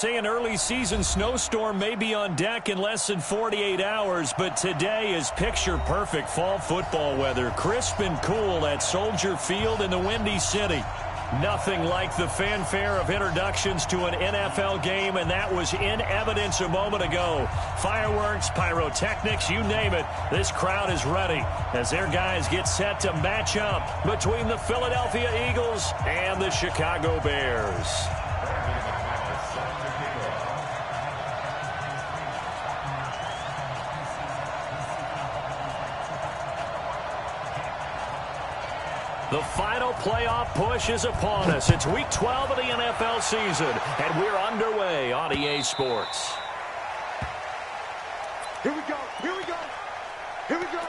Say an early season snowstorm may be on deck in less than 48 hours, but today is picture-perfect fall football weather. Crisp and cool at Soldier Field in the Windy City. Nothing like the fanfare of introductions to an NFL game, and that was in evidence a moment ago. Fireworks, pyrotechnics, you name it. This crowd is ready as their guys get set to match up between the Philadelphia Eagles and the Chicago Bears. The final playoff push is upon us. It's Week 12 of the NFL season, and we're underway on EA Sports. Here we go, here we go, here we go.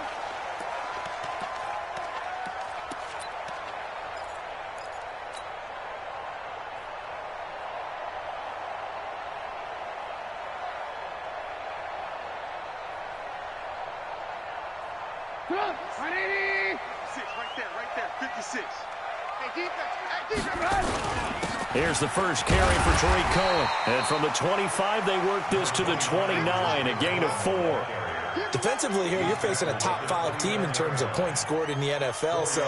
Come on, 180. Right there, 56. Hey, defense, Here's the first carry for Tariq Cohen. And from the 25, they work this to the 29, a gain of 4. Defensively here, you're facing a top 5 team in terms of points scored in the NFL. So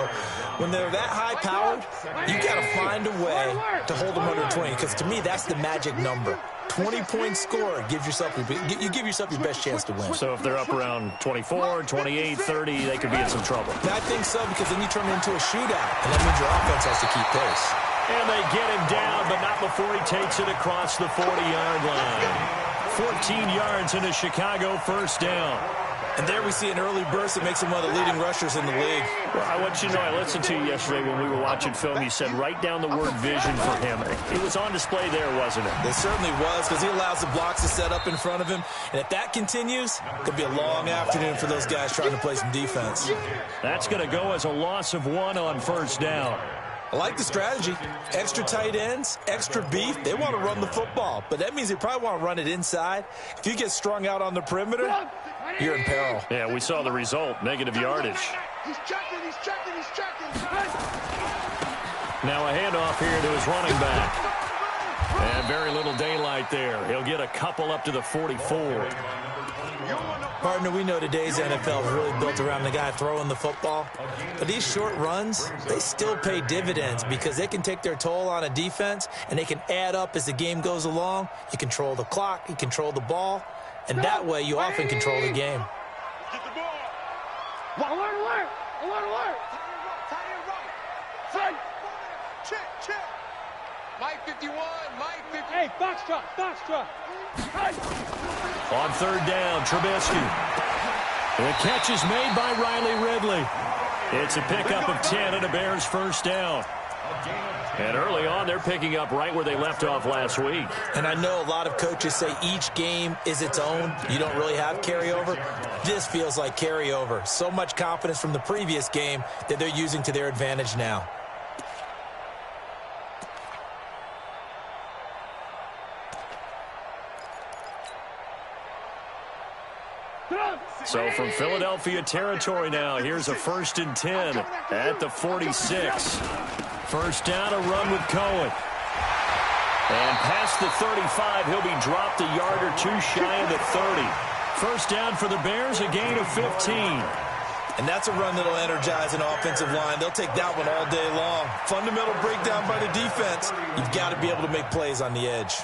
when they're that high-powered, you got to find a way to hold them under 20. Because to me, that's the magic number. 20-point score gives yourself you give yourself your best chance to win. So if they're up around 24, 28, 30, they could be in some trouble. I think so, because then you turn it into a shootout, and that means your offense has to keep pace. And they get him down, but not before he takes it across the 40-yard line. 14 yards and a Chicago first down. And there we see an early burst that makes him one of the leading rushers in the league. Well, I want you to know, I listened to you yesterday when we were watching film. You said write down the word vision for him. It was on display there, wasn't it? It certainly was, because he allows the blocks to set up in front of him. And if that continues, it could be a long afternoon for those guys trying to play some defense. That's going to go as a loss of 1 on first down. I like the strategy. Extra tight ends, extra beef. They want to run the football, but that means they probably want to run it inside. If you get strung out on the perimeter, you're in peril. Yeah, we saw the result, negative yardage. He's checking. Now a handoff here to his running back. And very little daylight there. He'll get a couple up to the 44. Partner, we know today's NFL is really built around the guy throwing the football. But these short runs, they still pay dividends because they can take their toll on a defense, and they can add up as the game goes along. You control the clock, you control the ball, and that way you often control the game. Get the ball. Alert. Front. Check. Mike 51, Mike 51. Hey, Foxtrot. On third down, Trubisky. The catch is made by Riley Ridley. It's a pickup of 10 and a Bears first down. And early on, they're picking up right where they left off last week. And I know a lot of coaches say each game is its own. You don't really have carryover. This feels like carryover. So much confidence from the previous game that they're using to their advantage now. So from Philadelphia territory now, here's a 1st and 10 at the 46. First down, a run with Cohen. And past the 35, he'll be dropped a yard or 2 shy of the 30. First down for the Bears, a gain of 15. And that's a run that'll energize an offensive line. They'll take that one all day long. Fundamental breakdown by the defense. You've got to be able to make plays on the edge.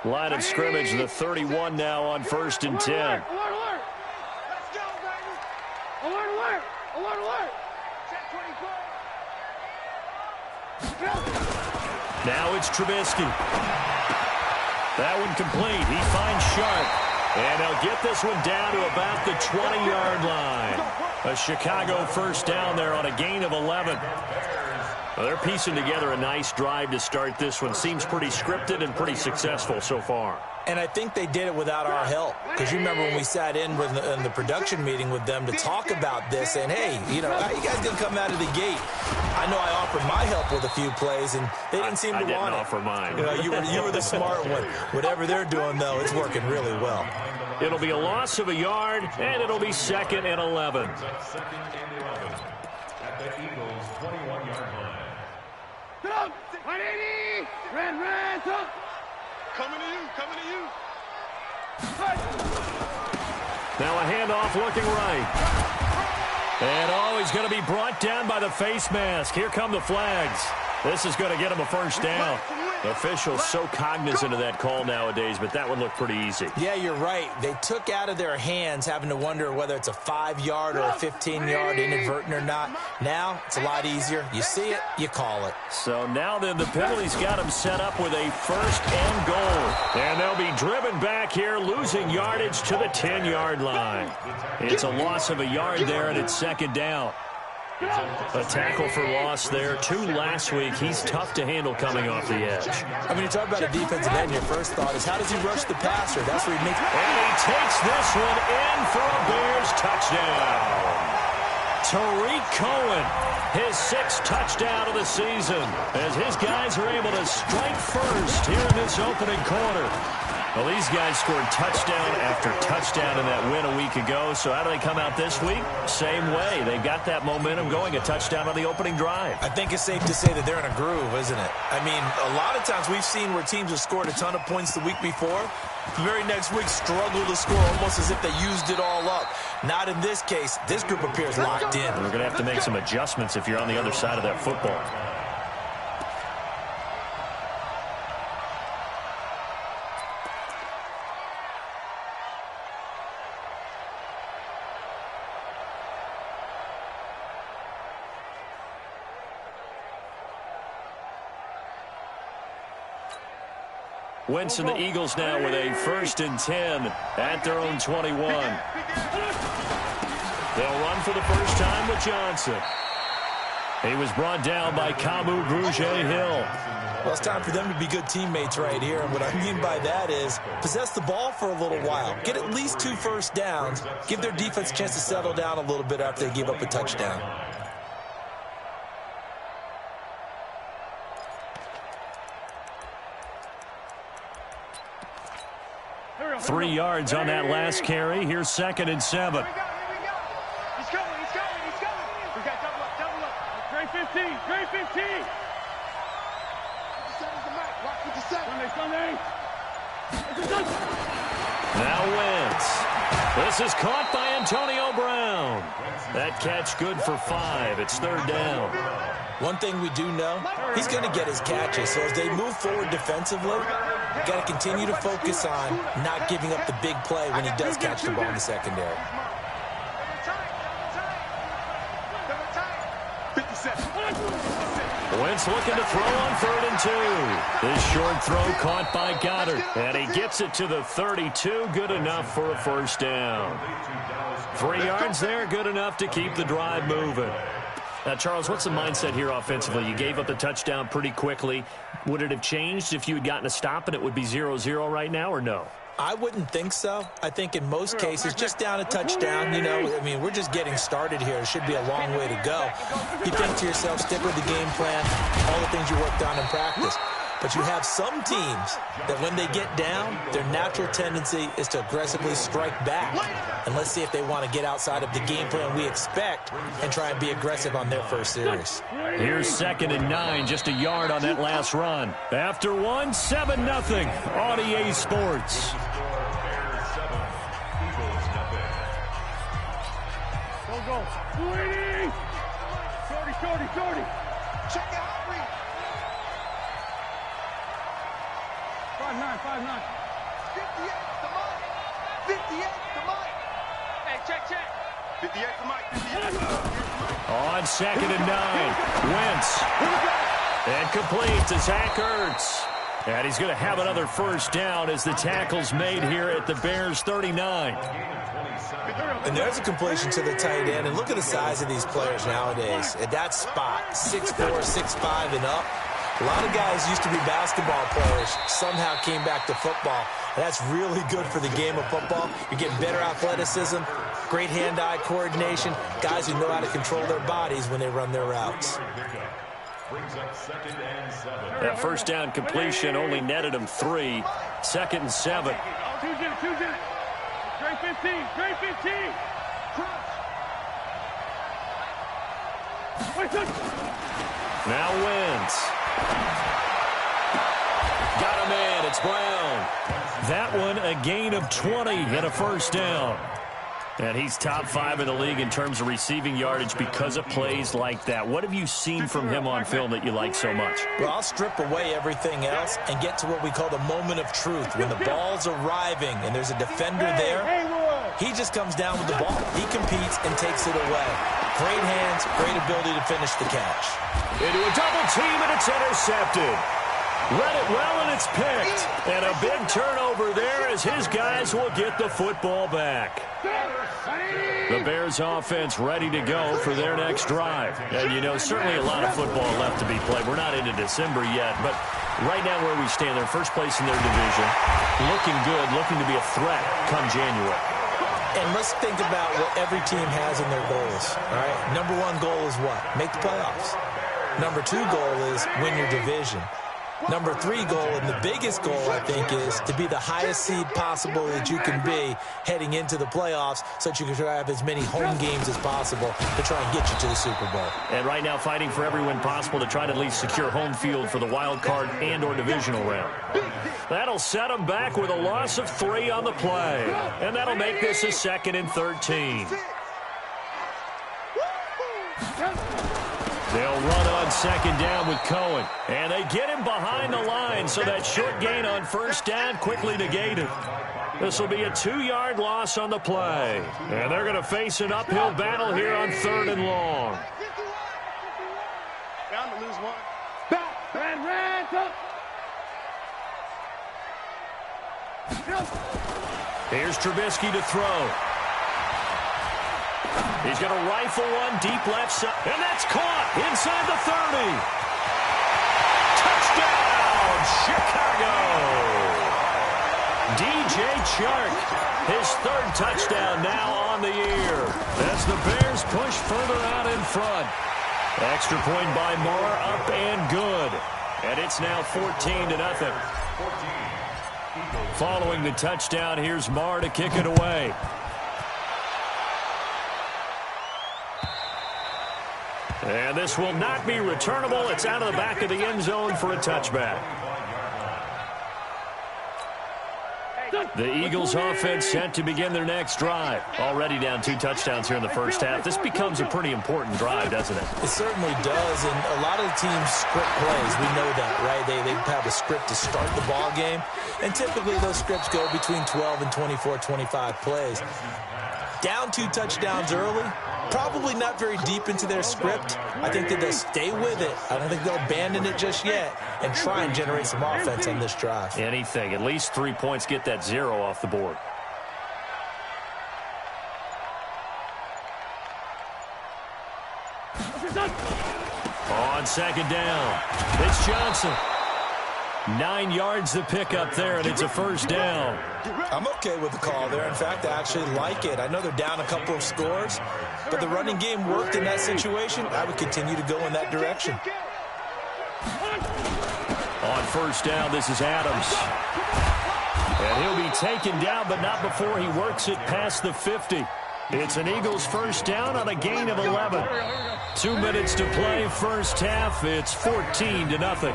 Line of scrimmage, the 31 now on 1st and 10. Alert. Let's go, baby. Alert. Check 24. Now it's Trubisky. That one complete. He finds Sharp. And they'll get this one down to about the 20-yard line. A Chicago first down there on a gain of 11. Well, they're piecing together a nice drive to start this one. Seems pretty scripted and pretty successful so far. And I think they did it without our help. Because you remember when we sat in the production meeting with them to talk about this, and hey, you know, how you guys going to come out of the gate? I know I offered my help with a few plays, and they didn't seem to want it. I didn't offer mine. You know, you were the smart one. Whatever they're doing, though, it's working really well. It'll be a loss of a yard, and it'll be 2nd and 11. At the Eagles' 21-yard line. Get up! 180! Ran, top! Coming to you, coming to you. Now a handoff looking right. And, oh, he's going to be brought down by the face mask. Here come the flags. This is going to get him a first down. Officials so cognizant of that call nowadays, but that one looked pretty easy. Yeah, you're right. They took out of their hands having to wonder whether it's a 5-yard or a 15-yard inadvertent or not. Now, it's a lot easier. You see it, you call it. So now then the penalty's got them set up with a 1st and goal. And they'll be driven back here, losing yardage to the 10-yard line. It's a loss of a yard there, and it's 2nd down. A tackle for loss there. 2 last week. He's tough to handle coming off the edge. I mean, you talk about a defensive end, your first thought is, how does he rush the passer? That's where he makes... And he takes this one in for a Bears touchdown. Tariq Cohen, his 6th touchdown of the season, as his guys are able to strike first here in this opening quarter. Well, these guys scored touchdown after touchdown in that win a week ago. So how do they come out this week? Same way. They've got that momentum going, a touchdown on the opening drive. I think it's safe to say that they're in a groove, isn't it? I mean, a lot of times we've seen where teams have scored a ton of points the week before. The very next week struggle to score almost as if they used it all up. Not in this case. This group appears locked in. We're going to have to make some adjustments if you're on the other side of that football. Wentz and the Eagles now with a 1st and 10 at their own 21. They'll run for the first time with Johnson. He was brought down by Kamu Grugier-Hill. Well, it's time for them to be good teammates right here. And what I mean by that is possess the ball for a little while. Get at least 2 first downs. Give their defense a chance to settle down a little bit after they give up a touchdown. 3 yards on that last carry. Here's 2nd and 7. He's coming. We got double up. Grade 15. Watch what you say. Sunday. Now Wentz. This is caught by Antonio Brown. That catch good for 5. It's 3rd down. One thing we do know, he's going to get his catches. So as they move forward defensively, you got to continue to focus on not giving up the big play when he does catch the ball in the secondary. 57. Wentz looking to throw on 3rd and 2. This short throw caught by Goddard. And he gets it to the 32. Good enough for a first down. 3 yards there, good enough to keep the drive moving. Now, Charles, what's the mindset here offensively? You gave up the touchdown pretty quickly. Would it have changed if you had gotten a stop and it would be 0-0 right now, or no? I wouldn't think so. I think in most cases, just down a touchdown, you know, I mean, we're just getting started here. It should be a long way to go. You think to yourself, stick with the game plan, all the things you worked on in practice. But you have some teams that when they get down, their natural tendency is to aggressively strike back. And let's see if they want to get outside of the game plan we expect and try and be aggressive on their first series. Here's 2nd and 9, just a yard on that last run. After 1, 7-0 on EA Sports. Go. 280. Shorty. Check it out. 5'9". 58 to Mike. 58 to Mike. Hey, check. 58 to Mike. On 2nd and 9, Wentz. And complete to Zach Ertz. And he's going to have another first down as the tackle's made here at the Bears 39. And there's a completion to the tight end. And look at the size of these players nowadays. At that spot, 6'4", 6'5", and up. A lot of guys used to be basketball players, somehow came back to football. And that's really good for the game of football. You're getting better athleticism, great hand-eye coordination, guys who know how to control their bodies when they run their routes. That first down completion only netted him 3. 2nd and 7. Straight 15, straight 15. Now wins. Got him in. It's Brown. That one a gain of 20 and a first down. And he's top 5 in the league in terms of receiving yardage because of plays like that. What have you seen from him on film that you like so much? Well, I'll strip away everything else and get to what we call the moment of truth. When the ball's arriving and there's a defender there, he just comes down with the ball. He competes and takes it away. Great hands, great ability to finish the catch. Into a double team, and it's intercepted. Read it well, and it's picked. And a big turnover there as his guys will get the football back. The Bears offense ready to go for their next drive. And, you know, certainly a lot of football left to be played. We're not into December yet, but right now where we stand, they're first place in their division. Looking good, looking to be a threat come January. And let's think about what every team has in their goals, all right? Number 1 goal is what? Make the playoffs. Number 2 goal is win your division. Number 3 goal, and the biggest goal, I think, is to be the highest seed possible that you can be heading into the playoffs so that you can have as many home games as possible to try and get you to the Super Bowl. And right now fighting for every win possible to try to at least secure home field for the wild card and or divisional round. That'll set them back with a loss of 3 on the play. And that'll make this a 2nd and 13. They'll run on 2nd down with Cohen. And they get him behind the line, so that short gain on first down quickly negated. This will be a 2-yard loss on the play. And they're going to face an uphill battle here on 3rd and long. Bound to lose 1. Here's Trubisky to throw. He's going to rifle one deep left side. And that's caught inside the 30. Touchdown, Chicago. DJ Chark, his 3rd touchdown now on the year. As the Bears push further out in front. Extra point by Moore, up and good. And it's now 14-0. Following the touchdown, here's Moore to kick it away. And this will not be returnable. It's out of the back of the end zone for a touchback. The Eagles offense set to begin their next drive. Already down 2 touchdowns here in the first half. This becomes a pretty important drive, doesn't it? It certainly does, and a lot of the teams script plays. We know that, right? They have a script to start the ball game, and typically those scripts go between 12 and 24, 25 plays. Down 2 touchdowns early, probably not very deep into their script. I think that they'll stay with it. I don't think they'll abandon it just yet and try and generate some offense on this drive. Anything. At least 3 points, get that 0 off the board. On 2nd down, it's Johnson. 9 yards to pick up there, and it's a first down. I'm okay with the call there. In fact, I actually like it. I know they're down a couple of scores, but the running game worked in that situation. I would continue to go in that direction. On first down, this is Adams. And he'll be taken down, but not before he works it past the 50. It's an Eagles first down on a gain of 11. 2 minutes to play first half. It's 14-0.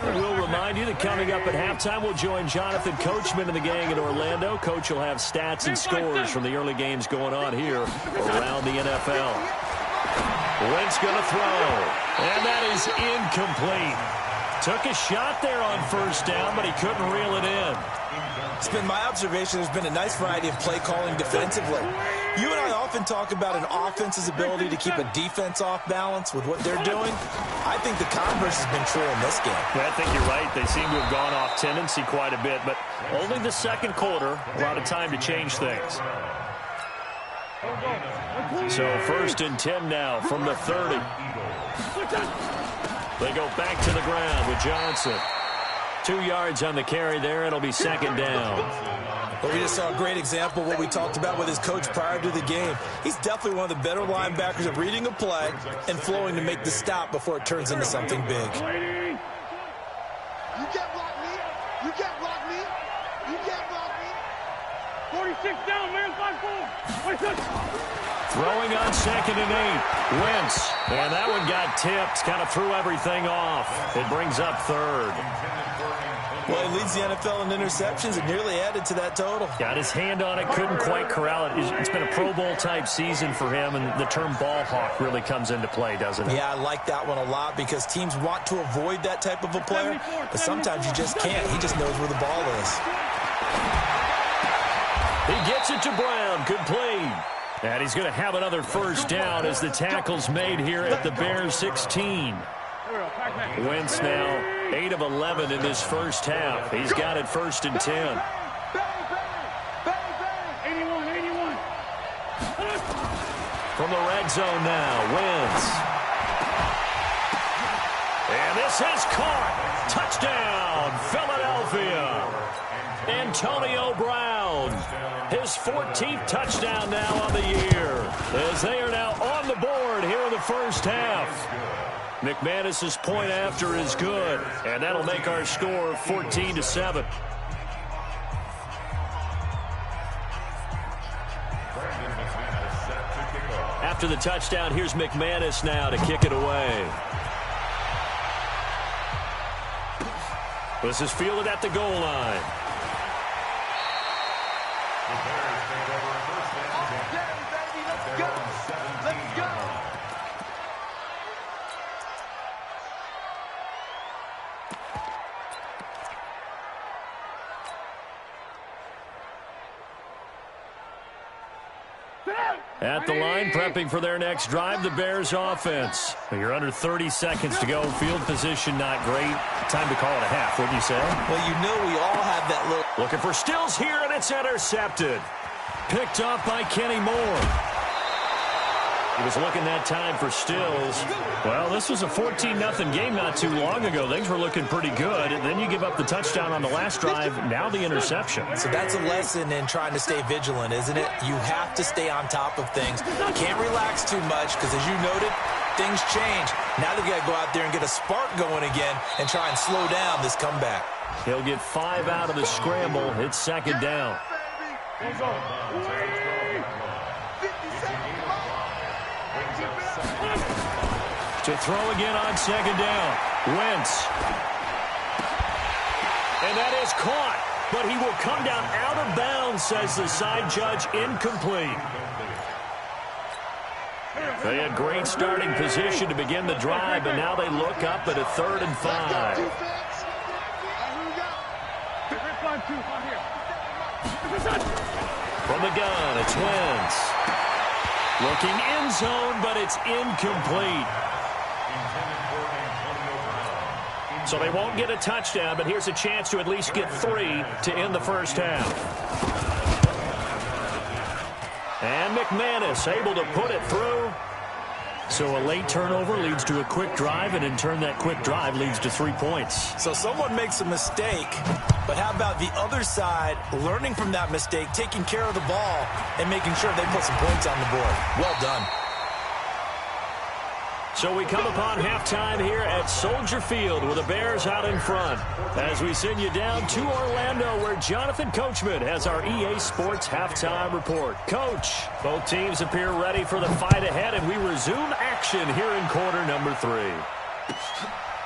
We'll remind you that coming up at halftime, we'll join Jonathan Coachman and the gang in Orlando. Coach will have stats and scores from the early games going on here around the NFL. Wentz going to throw, and that is incomplete. Took a shot there on first down, but he couldn't reel it in. It's been my observation there's been a nice variety of play calling defensively. You and I often talk about an offense's ability to keep a defense off balance with what they're doing. I think the converse has been true in this game. Yeah, I think you're right. They seem to have gone off tendency quite a bit, but only the second quarter, a lot of time to change things. So 1st and 10 now from the 30. They go back to the ground with Johnson. 2 yards on the carry there. It'll be 2nd down. Well, we just saw a great example of what we talked about with his coach prior to the game. He's definitely one of the better linebackers at reading a play and flowing to make the stop before it turns into something big. You can't block me. You can't block me. You can't block me. 46 down, man. 5-4. Throwing on 2nd and 8. Wentz. And that one got tipped. Kind of threw everything off. It brings up 3rd. Well, he leads the NFL in interceptions and nearly added to that total. Got his hand on it, couldn't quite corral it. It's been a Pro Bowl-type season for him, and the term ball hawk really comes into play, doesn't it? Yeah, I like that one a lot because teams want to avoid that type of a player, but sometimes you just can't. He just knows where the ball is. He gets it to Brown. Good play. And he's going to have another first down as the tackle's made here at the Bears 16. Wentz now 8 of 11 in this first half. He's got it 1st and 10. 81. From the red zone now, Wentz. And this is caught. Touchdown, Philadelphia. Antonio Brown. His 14th touchdown now on the year. As they are now on the board here in the first half. McManus's point after is good, and that'll make our score 14-7. After the touchdown, here's McManus now to kick it away. This is fielded at the goal line. At the line, prepping for their next drive, the Bears offense. You're under 30 seconds to go. Field position not great. Time to call it a half, wouldn't you say? Well, you know we all have that look. Looking for Stills here, and it's intercepted. Picked off by Kenny Moore. He was looking that time for Stills. Well, this was a 14-0 game not too long ago. Things were looking pretty good. And then you give up the touchdown on the last drive. Now the interception. So that's a lesson in trying to stay vigilant, isn't it? You have to stay on top of things. Can't relax too much because, as you noted, things change. Now they've got to go out there and get a spark going again and try and slow down this comeback. He'll get 5 out of the scramble. It's 2nd down. To throw again on 2nd down. Wentz. And that is caught. But he will come down out of bounds, says the side judge. Incomplete. They had great starting position to begin the drive, but now they look up at a 3rd and 5. From the gun, it's Wentz. Looking end zone, but it's incomplete. So they won't get a touchdown, but here's a chance to at least get 3 to end the first half. And McManus able to put it through. So a late turnover leads to a quick drive, and in turn that quick drive leads to 3 points. So someone makes a mistake, but how about the other side learning from that mistake, taking care of the ball, and making sure they put some points on the board? Well done. So we come upon halftime here at Soldier Field with the Bears out in front as we send you down to Orlando where Jonathan Coachman has our EA Sports halftime report. Coach, both teams appear ready for the fight ahead, and we resume action here in quarter number 3.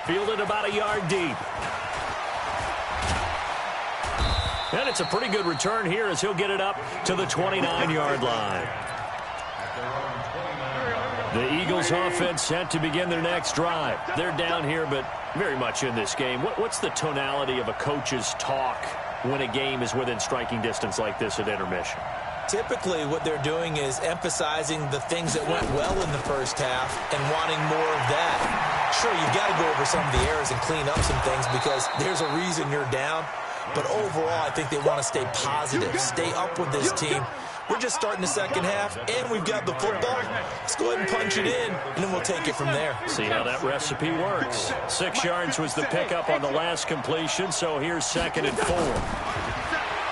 Fielded about a yard deep. And it's a pretty good return here as he'll get it up to the 29-yard line. The Eagles offense set to begin their next drive. They're down here, but Very much in this game. What's the tonality of a coach's talk when a game is within striking distance like this at intermission? Typically, what they're doing is emphasizing the things that went well in the first half and wanting more of that. Sure, you've got to go over some of the errors and clean up some things because there's a reason you're down. But overall, I think they want to stay positive, stay up with this team. We're just starting the second half, and we've got the football. Let's go ahead and punch it in, and then we'll take it from there. See how that recipe works. 6 yards was the pickup on the last completion, so here's 2nd and 4.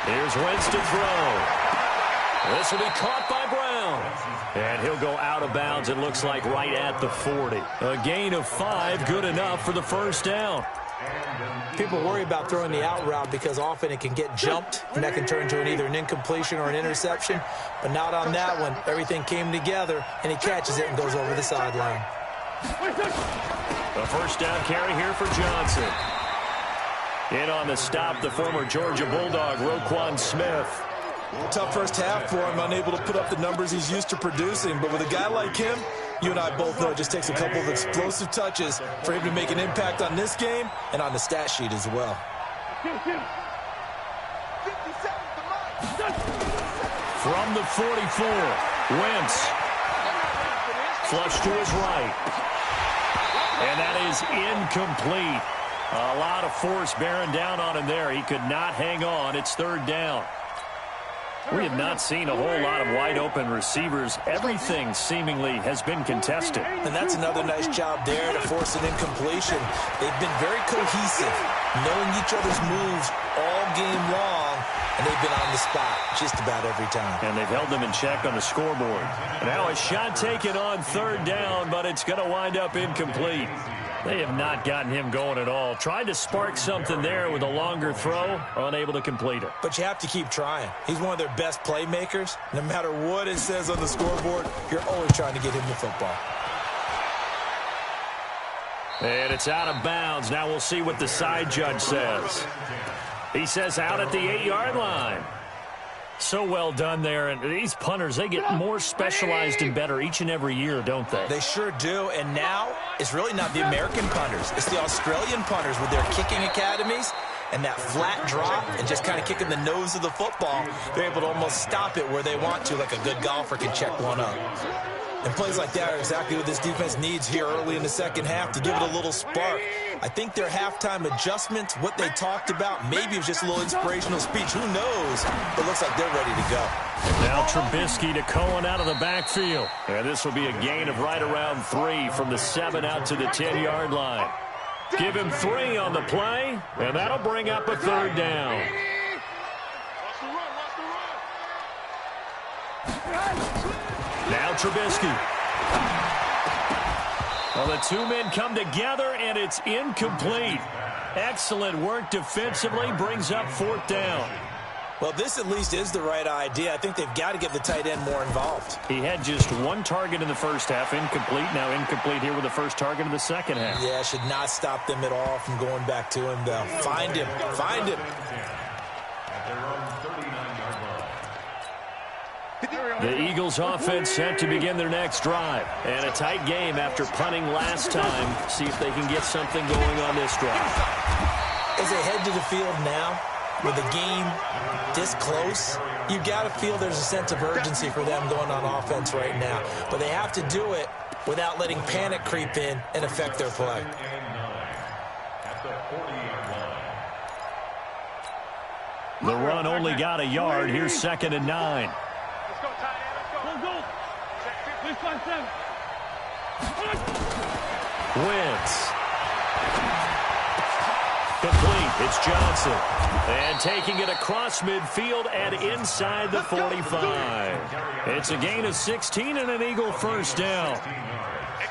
Here's Wentz to throw. This will be caught by Brown. And he'll go out of bounds, it looks like, right at the 40. A gain of 5, good enough for the first down. People worry about throwing the out route because often it can get jumped, and that can turn into either an incompletion or an interception. But not on that one. Everything came together, and he catches it and goes over the sideline. A first down carry here for Johnson. In on the stop, the former Georgia Bulldog, Roquan Smith. Tough first half for him, unable to put up the numbers he's used to producing. But with a guy like him, you and I both know it just takes a couple of explosive touches for him to make an impact on this game and on the stat sheet as well. From the 44, Wentz. Flush to his right. And that is incomplete. A lot of force bearing down on him there. He could not hang on. It's 3rd down. We have not seen a whole lot of wide-open receivers. Everything seemingly has been contested. And that's another nice job there to force an incompletion. They've been very cohesive, knowing each other's moves all game long, and they've been on the spot just about every time. And they've held them in check on the scoreboard. Now a shot taken on 3rd down, but it's going to wind up incomplete. They have not gotten him going at all. Tried to spark something there with a longer throw, unable to complete it. But you have to keep trying. He's one of their best playmakers. No matter what it says on the scoreboard, you're always trying to get him the football. And it's out of bounds. Now we'll see what the side judge says. He says out at the 8-yard line. So well done there. And these punters, they get more specialized and better each and every year, don't they? They sure do. And now it's really not the American punters. It's the Australian punters with their kicking academies and that flat drop and just kind of kicking the nose of the football. They're able to almost stop it where they want to, like a good golfer can check one up. And plays like that are exactly what this defense needs here early in the second half to give it a little spark. I think their halftime adjustments, what they talked about, maybe it was just a little inspirational speech. Who knows? But it looks like they're ready to go. Now Trubisky to Cohen out of the backfield. And this will be a gain of right around 3 from the 7 out to the 10-yard line. Give him 3 on the play, and that'll bring up a 3rd down. Now Trubisky. Well, the 2 men come together, and it's incomplete. Excellent work defensively, brings up 4th down. Well, this at least is the right idea. I think they've got to get the tight end more involved. He had just 1 target in the first half, incomplete. Now incomplete here with the first target in the second half. Yeah, should not stop them at all from going back to him, though. Find him. Find him. The Eagles offense set to begin their next drive. And a tight game after punting last time. See if they can get something going on this drive. As they head to the field now, with the game this close, you've got to feel there's a sense of urgency for them going on offense right now. But they have to do it without letting panic creep in and affect their play. The run only got a yard. Here's 2nd and 9. Let's go, tight end. Let's go. Please find 7. Wentz. Complete. It's Johnson. And taking it across midfield and inside the 45. It's a gain of 16 and an Eagle first down.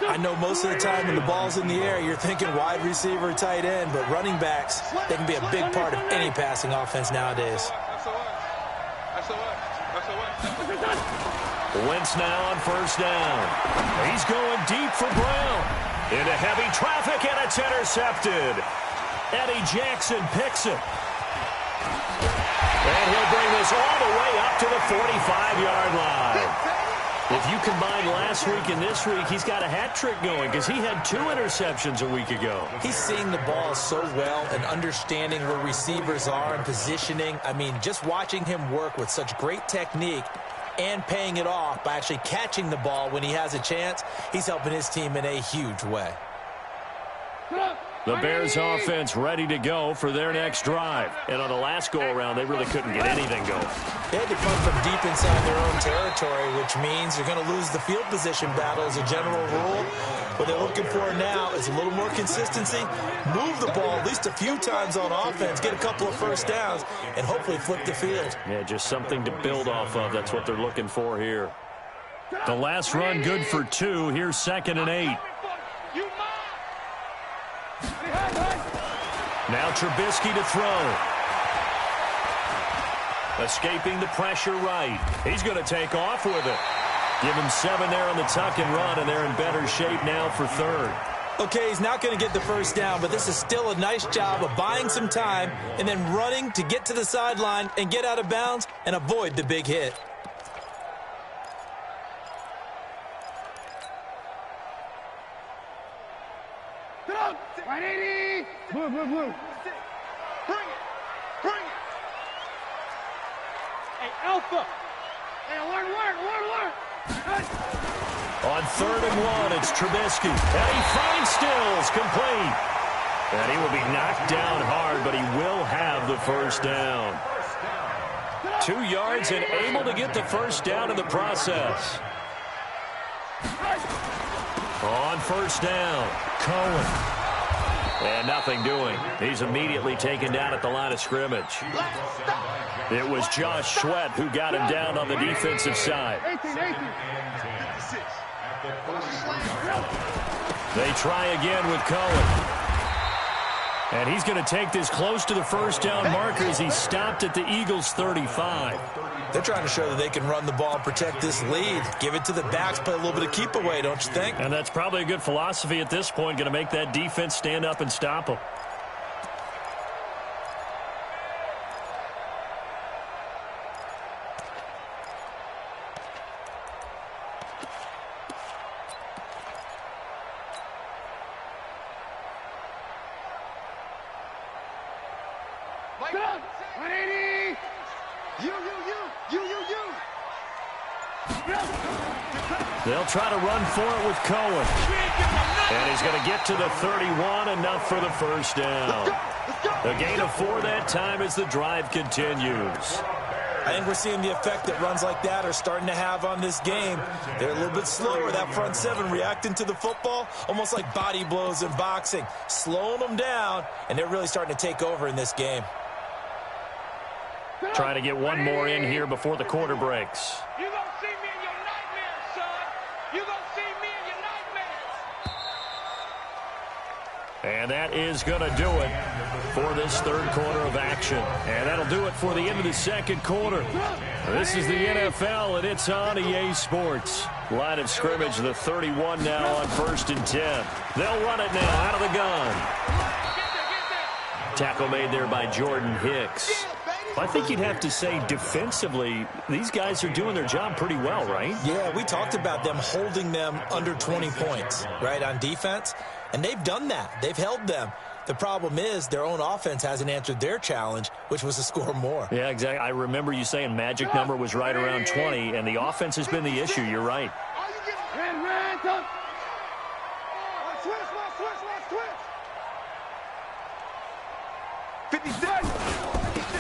I know most of the time when the ball's in the air, you're thinking wide receiver, tight end, but running backs, they can be a big part of any passing offense nowadays. Wentz now on first down. He's going deep for Brown. Into heavy traffic, and it's intercepted. Eddie Jackson picks it. And he'll bring this all the way up to the 45-yard line. If you combine last week and this week, he's got a hat trick going because he had 2 interceptions a week ago. He's seeing the ball so well and understanding where receivers are and positioning. I mean, just watching him work with such great technique and paying it off by actually catching the ball when he has a chance, he's helping his team in a huge way. The Bears offense ready to go for their next drive. And on the last go-around, they really couldn't get anything going. They had to come from deep inside their own territory, which means you're going to lose the field position battle as a general rule. What they're looking for now is a little more consistency, move the ball at least a few times on offense, get a couple of first downs, and hopefully flip the field. Yeah, just something to build off of. That's what they're looking for here. The last run good for 2. Here's 2nd and 8. Now Trubisky to throw. Escaping the pressure right. He's going to take off with it. Give him 7 there on the tuck and run, and they're in better shape now for 3rd. Okay, he's not going to get the first down, but this is still a nice job of buying some time and then running to get to the sideline and get out of bounds and avoid the big hit. Blue. Bring it. Hey, Alpha. Hey, alert. On 3rd and 1, it's Trubisky. And he finds Stills, complete. And he will be knocked down hard, but he will have the first down. 2 yards and able to get the first down in the process. On 1st down, Cohen. And nothing doing. He's immediately taken down at the line of scrimmage. It was Josh Sweat who got him down on the defensive side. 18. They try again with Cohen. And he's going to take this close to the first down marker as he stopped at the Eagles' 35. They're trying to show that they can run the ball and protect this lead. Give it to the backs, play a little bit of keep away, don't you think? And that's probably a good philosophy at this point, going to make that defense stand up and stop them. They'll try to run for it with Cohen. And he's going to get to the 31, enough for the first down. A gain of 4 that time as the drive continues. I think we're seeing the effect that runs like that are starting to have on this game. They're a little bit slower, that front 7 reacting to the football, almost like body blows in boxing, slowing them down, and they're really starting to take over in this game. Trying to get one more in here before the quarter breaks. You gonna see me in your nightmares, son. You gonna see me in your nightmares. And that is going to do it for this 3rd quarter of action. And that'll do it for the end of the 2nd quarter. This is the NFL, and it's on EA Sports. Line of scrimmage, the 31 now on 1st and 10. They'll run it now out of the gun. Tackle made there by Jordan Hicks. I think you'd have to say defensively, these guys are doing their job pretty well, right? Yeah, we talked about them holding them under 20 points, right, on defense. And they've done that. They've held them. The problem is their own offense hasn't answered their challenge, which was to score more. Yeah, exactly. I remember you saying magic number was right around 20, and the offense has been the issue. You're right.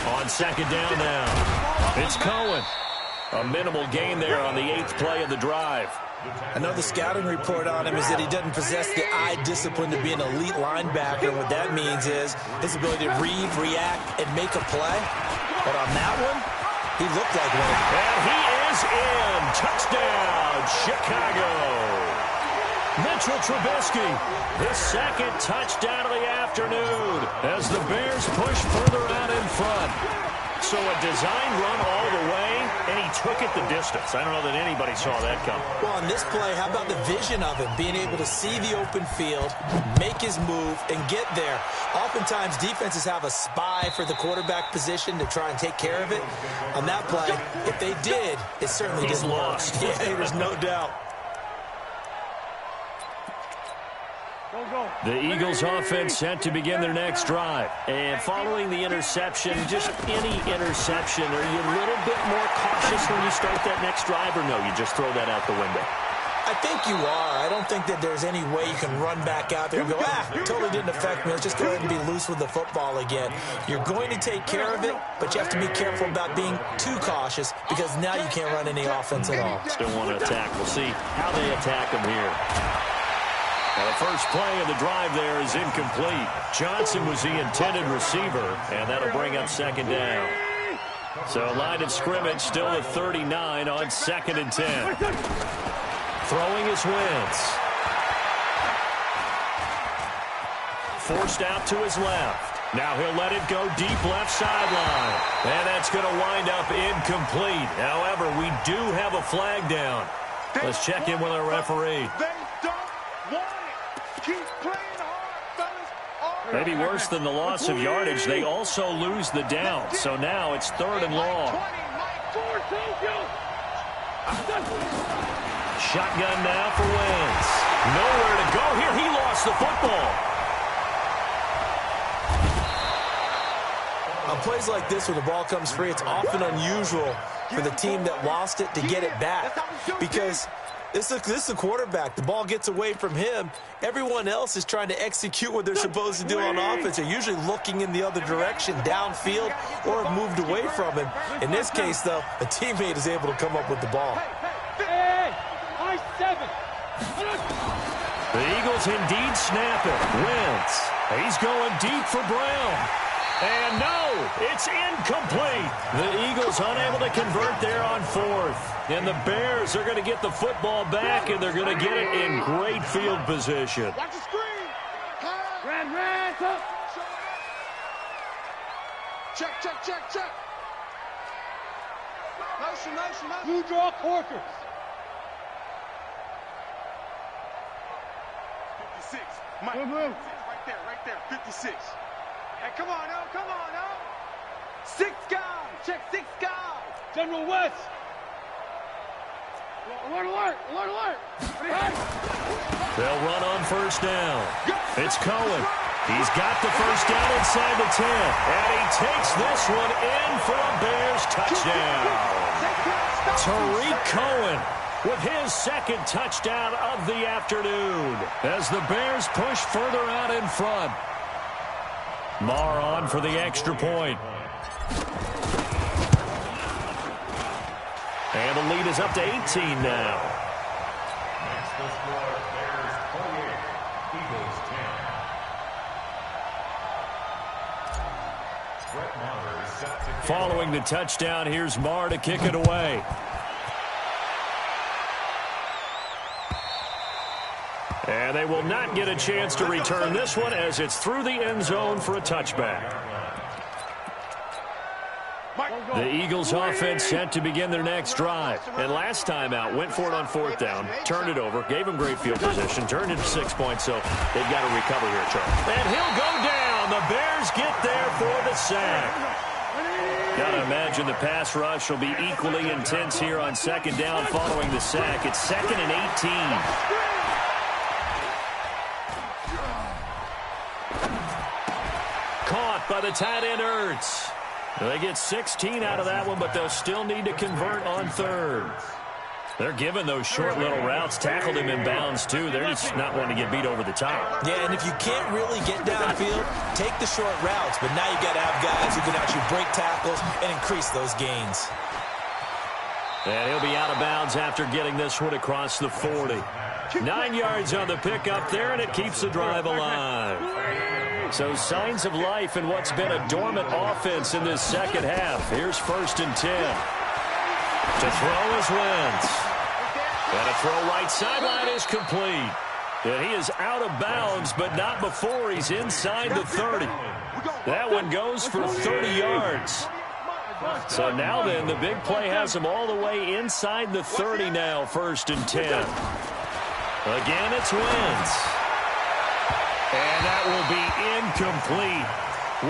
On 2nd down now, it's Cohen. A minimal gain there on the 8th play of the drive. I know the scouting report on him is that he doesn't possess the eye discipline to be an elite linebacker. What that means is his ability to read, react, and make a play. But on that one, he looked like one. And he is in. Touchdown, Chicago. Mitchell Trubisky, his 2nd touchdown of the afternoon as the Bears push further out in front. So a designed run all the way, and he took it the distance. I don't know that anybody saw that come. Well, on this play, how about the vision of him, being able to see the open field, make his move, and get there. Oftentimes, defenses have a spy for the quarterback position to try and take care of it. On that play, if they did, it certainly didn't work. Yeah, there's no doubt. The Eagles offense set to begin their next drive. And following the interception, just any interception, are you a little bit more cautious when you start that next drive, or no, you just throw that out the window? I think you are. I don't think that there's any way you can run back out there and go, totally didn't affect me. Let's just go ahead and be loose with the football again. You're going to take care of it, but you have to be careful about being too cautious because now you can't run any offense at all. Still want to attack. We'll see how they attack them here. Well, the first play of the drive there is incomplete. Johnson was the intended receiver, and that'll bring up second down. So line of scrimmage still at 39 on 2nd and 10. Throwing his Wentz. Forced out to his left. Now he'll let it go deep left sideline. And that's going to wind up incomplete. However, we do have a flag down. Let's check in with our referee. Maybe worse than the loss of yardage, they also lose the down. So now it's 3rd and long. Shotgun now for Wentz. Nowhere to go here. He lost the football. On plays like this, when the ball comes free, it's often unusual for the team that lost it to get it back. Because this is the quarterback. The ball gets away from him. Everyone else is trying to execute what they're supposed to do on offense. They're usually looking in the other direction, downfield, or have moved away from him. In this case, though, a teammate is able to come up with the ball. The Eagles indeed snap it. Wentz. He's going deep for Brown. And no, it's incomplete. The Eagles unable to convert there on 4th. And the Bears are going to get the football back, and they're going to get it in great field position. Watch the screen. Check. Motion. Blue draw Corkers. 56. Mike, 56, right there. 56. Hey, come on now. 6 guys. Check 6 guys. General West. Alert. They'll run on 1st down. It's Cohen. He's got the 1st down inside the 10. And he takes this one in for a Bears touchdown. Tariq Cohen with his 2nd touchdown of the afternoon as the Bears push further out in front. Marr on for the extra point. And the lead is up to 18 now. Next to score, Bears 28, Eagles 10. Brett Maher is set to Following the touchdown, here's Marr to kick it away. And they will not get a chance to return this one as it's through the end zone for a touchback. The Eagles offense set to begin their next drive. And last time out, went for it on 4th down, turned it over, gave them great field position, turned into 6 points, so they've got to recover here, Charles. And he'll go down. The Bears get there for the sack. Got to imagine the pass rush will be equally intense here on 2nd down following the sack. It's 2nd and 18. Caught by the tight end Ertz. They get 16 out of that one, but they'll still need to convert on 3rd. They're giving those short little routes. Tackled him in bounds, too. They're just not wanting to get beat over the top. Yeah, and if you can't really get downfield, take the short routes. But now you got to have guys who can actually break tackles and increase those gains. And he'll be out of bounds after getting this one across the 40. 9 yards on the pickup there, and it keeps the drive alive. So signs of life in what's been a dormant offense in this second half. Here's 1st and 10. To throw is Wentz. And a throw right sideline is complete. And he is out of bounds, but not before he's inside the 30. That one goes for 30 yards. So now then, the big play has him all the way inside the 30 now, 1st and 10. Again, it's Wentz. And that will be incomplete.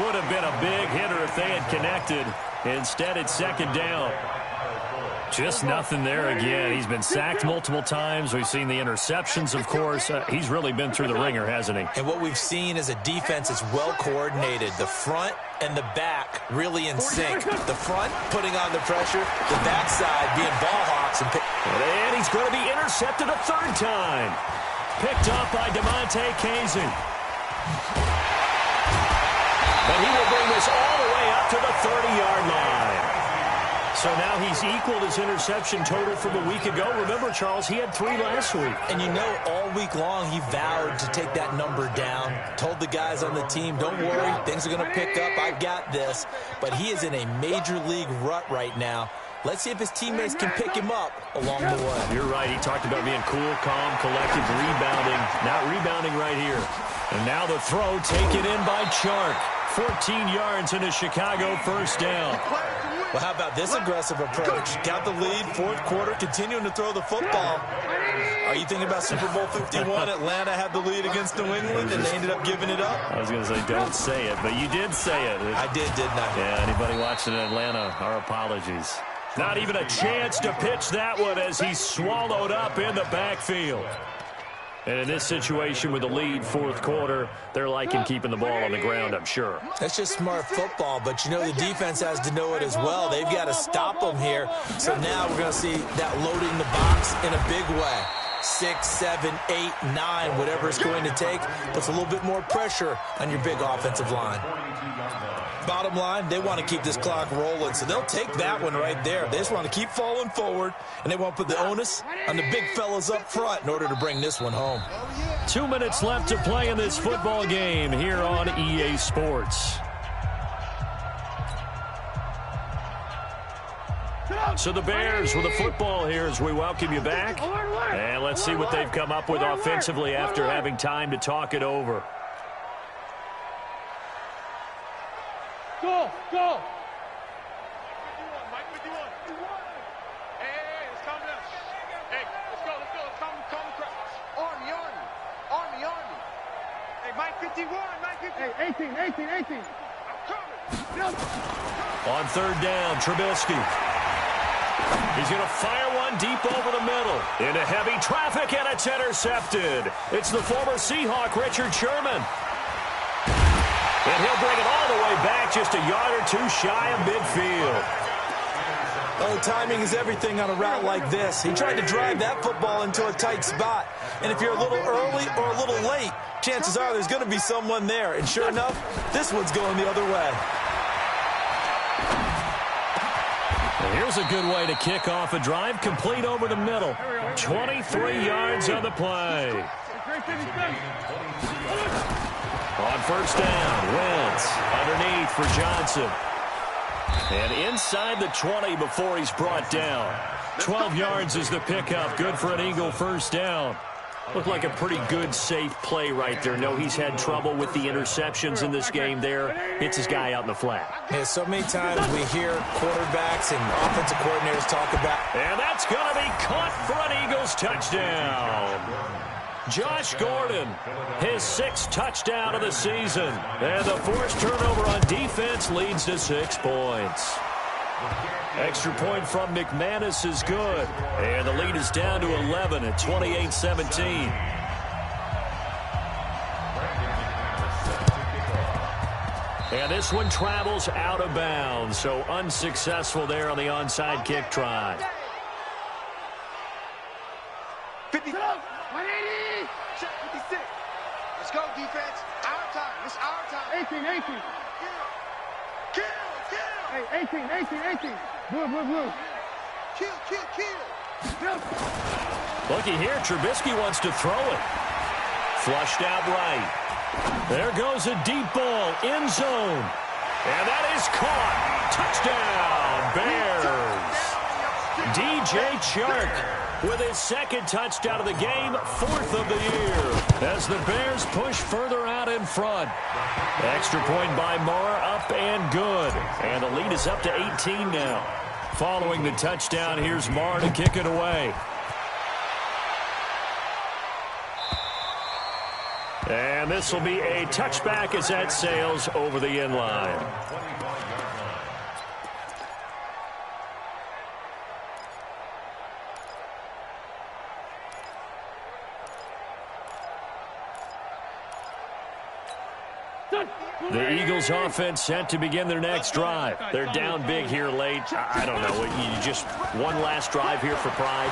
Would have been a big hitter if they had connected. Instead, it's 2nd down. Just nothing there again. He's been sacked multiple times. We've seen the interceptions, of course. He's really been through the ringer, hasn't he? And what we've seen is a defense that's well coordinated. The front and the back really in sync. The front putting on the pressure, the backside being ball hawks. And he's going to be intercepted a 3rd time. Picked up by DeMonte Casey. And he will bring this all the way up to the 30-yard line. So now he's equaled his interception total from a week ago. Remember, Charles, he had 3 last week. And you know, all week long he vowed to take that number down. Told the guys on the team, don't worry, things are going to pick up. I've got this. But he is in a major league rut right now. Let's see if his teammates can pick him up along the way. You're right. He talked about being cool, calm, collected, rebounding. Not rebounding right here. And now the throw taken in by Chark. 14 yards in a Chicago 1st down. Well, how about this aggressive approach? Got the lead, 4th quarter, continuing to throw the football. Are you thinking about Super Bowl 51? Atlanta had the lead against New England, and they ended up giving it up? I was going to say, don't say it, but you did say it. I did, didn't I? Yeah, anybody watching in Atlanta, our apologies. Not even a chance to pitch that one as he's swallowed up in the backfield. And in this situation with the lead, 4th quarter, they're liking keeping the ball on the ground, I'm sure. That's just smart football, but you know the defense has to know it as well. They've got to stop them here. So now we're going to see that loading the box in a big way. 6, 7, 8, 9, whatever it's going to take, puts a little bit more pressure on your big offensive line. Bottom line, they want to keep this clock rolling, so they'll take that one right there. They just want to keep falling forward, and they want to put the onus on the big fellas up front in order to bring this one home. 2 minutes left to play in this football game here on EA Sports. So the Bears with the football here as we welcome you back. And let's see what they've come up with offensively after having time to talk it over. Go, go. Mike 51. Hey, let's calm down. Hey, let's go. Calm the crowd. Army. Hey, Mike 51, Mike 51. Hey, 18. I'm coming. On 3rd down, Trubisky. He's going to fire one deep over the middle. Into heavy traffic, and it's intercepted. It's the former Seahawk, Richard Sherman. And he'll bring it all the way back just a yard or 2 shy of midfield. Oh, timing is everything on a route like this. He tried to drive that football into a tight spot. And if you're a little early or a little late, chances are there's going to be someone there. And sure enough, this one's going the other way. And here's a good way to kick off a drive, complete over the middle. 23 yards on the play. On 1st down, Wentz underneath for Johnson. And inside the 20 before he's brought down. 12 yards is the pickup. Good for an Eagle 1st down. Looked like a pretty good, safe play right there. No, he's had trouble with the interceptions in this game there. Hits his guy out in the flat. Yeah, so many times we hear quarterbacks and offensive coordinators talk about. And that's going to be caught for an Eagles touchdown. Josh Gordon, his 6th touchdown of the season. And the forced turnover on defense leads to 6 points. Extra point from McManus is good. And the lead is down to 11 at 28-17. And this one travels out of bounds, so unsuccessful there on the onside kick try. 50. 180. Check 56. Let's go, defense. Our time. It's our time. 18. Kill. Hey, 18. Blue. Kill. Looky here, Trubisky wants to throw it. Flushed out right. There goes a deep ball, end zone. And that is caught. Touchdown, Bears. DJ Chark with his second touchdown of the game, 4th of the year, as the Bears push further out in front. Extra point by Marr, up and good. And the lead is up to 18 now. Following the touchdown, here's Marr to kick it away. And this will be a touchback as that sails over the end line. The Eagles offense set to begin their next drive. They're down big here late. I don't know. You just one last drive here for pride.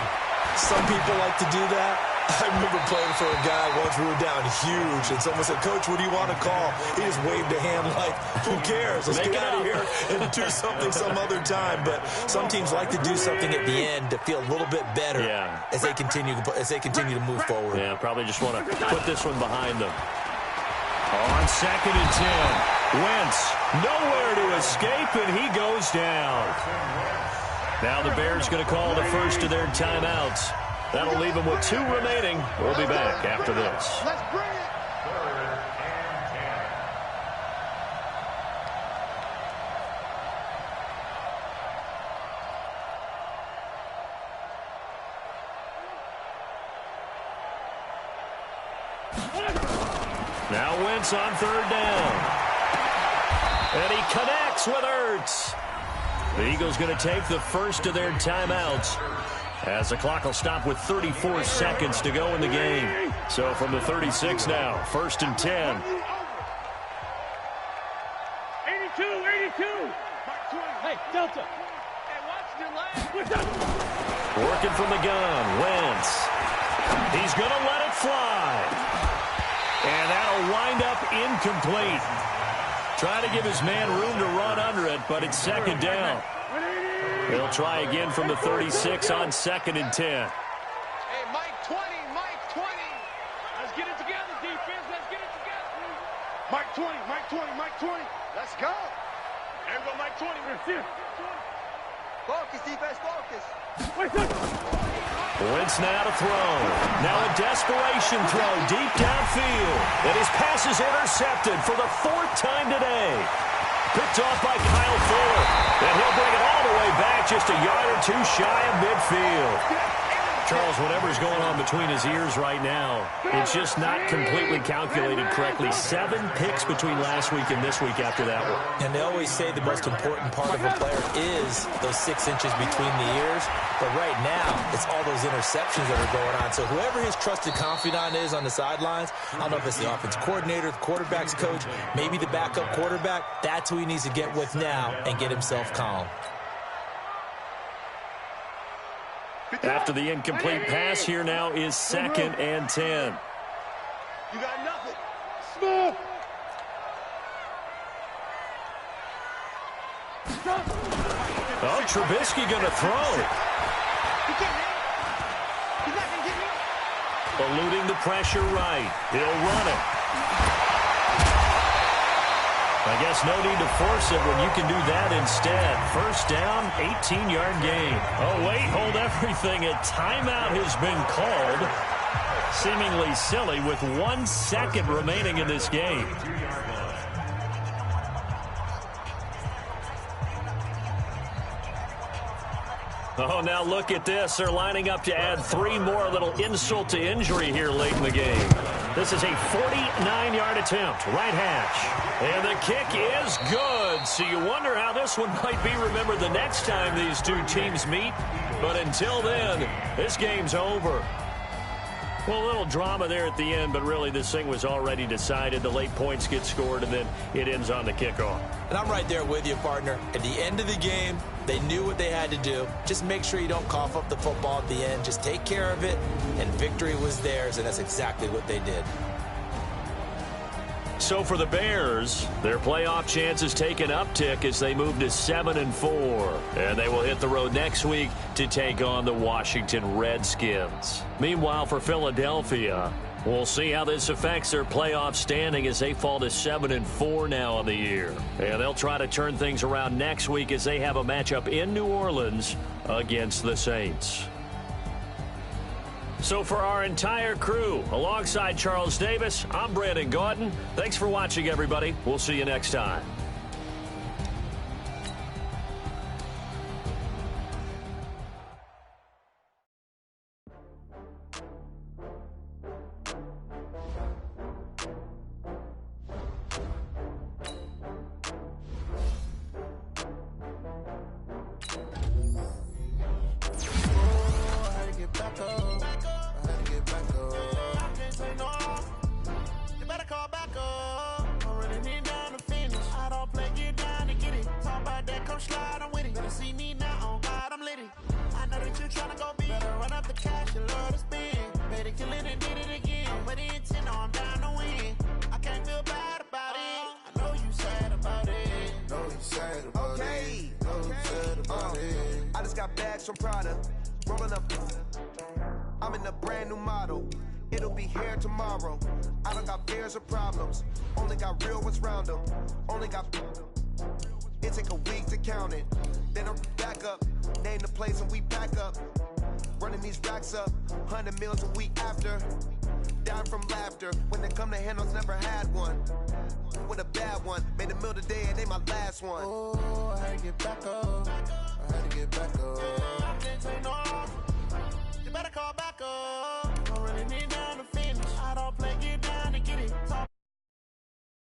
Some people like to do that. I remember playing for a guy once. We were down huge, and someone said, "Coach, what do you want to call?" He just waved a hand like, "Who cares? Let's get out of here and do something some other time." But some teams like to do something at the end to feel a little bit better as they continue to move forward. Yeah, probably just want to put this one behind them. On 2nd and 10, Wentz nowhere to escape, and he goes down. Now the Bears going to call the first of their timeouts. That'll leave them with 2 remaining. We'll be back after this. Let's bring it. Now Wentz on 3rd down. And he connects with Ertz. The Eagles going to take the first of their timeouts, as the clock will stop with 34 seconds to go in the game. So from the 36 now, 1st and 10. 82. Hey, Delta. Hey, watch your leg. Working from the gun, Wentz. He's going to let it fly. And that'll wind up incomplete. Trying to give his man room to run under it, but it's 2nd down. They'll try again from the 36 on 2nd and 10. Hey, Mike 20. Let's get it together, defense. Let's get it together. Mike 20. Let's go. There we go, Mike 20. Focus, defense, focus. Wentz now to throw. Now a desperation throw deep downfield. And his pass is intercepted for the 4th time today. Picked off by Kyle Fuller. And he'll bring it all the way back just a yard or 2 shy of midfield. Charles, whatever's going on between his ears right now, it's just not completely calculated correctly. 7 picks between last week and this week after that one. And they always say the most important part of a player is those 6 inches between the ears. But right now, it's all those interceptions that are going on. So whoever his trusted confidant is on the sidelines, I don't know if it's the offensive coordinator, the quarterback's coach, maybe the backup quarterback, that's who he needs to get with now and get himself calm. After the incomplete pass, here now is 2nd and 10. You got nothing. Smooth. Oh, Trubisky going to throw. He can't hit. He's not going to get me. Eluding the pressure right. He'll run it. I guess no need to force it when you can do that instead. 1st down, 18-yard gain. Oh, wait, hold everything. A timeout has been called. Seemingly silly with 1 second remaining in this game. Oh, now look at this. They're lining up to add 3 more. A little insult to injury here late in the game. This is a 49-yard attempt. Right hash. And the kick is good. So you wonder how this one might be remembered the next time these 2 teams meet. But until then, this game's over. Well, a little drama there at the end, but really this thing was already decided. The late points get scored, and then it ends on the kickoff. And I'm right there with you, partner. At the end of the game, they knew what they had to do. Just make sure you don't cough up the football at the end. Just take care of it, and victory was theirs, and that's exactly what they did. So for the Bears, their playoff chances take an uptick as they move to 7-4. And they will hit the road next week to take on the Washington Redskins. Meanwhile, for Philadelphia, we'll see how this affects their playoff standing as they fall to 7-4 now on the year. And they'll try to turn things around next week as they have a matchup in New Orleans against the Saints. So for our entire crew, alongside Charles Davis, I'm Brandon Gaudin. Thanks for watching, everybody. We'll see you next time. I just got bags from Prada, rolling up. I'm in a brand new model. It'll be here tomorrow. I don't got fears or problems. Only got real ones round them. Only got. It take a week to count it. Then I'm back up. Name the place and we pack up. Running these racks up. 100 meals a week after. Down from laughter. When they come to handles, never had one. With a bad one. Made a meal today and they my last one. Oh, I had to get back up. I had to get back up. I can't take no. You better call back up.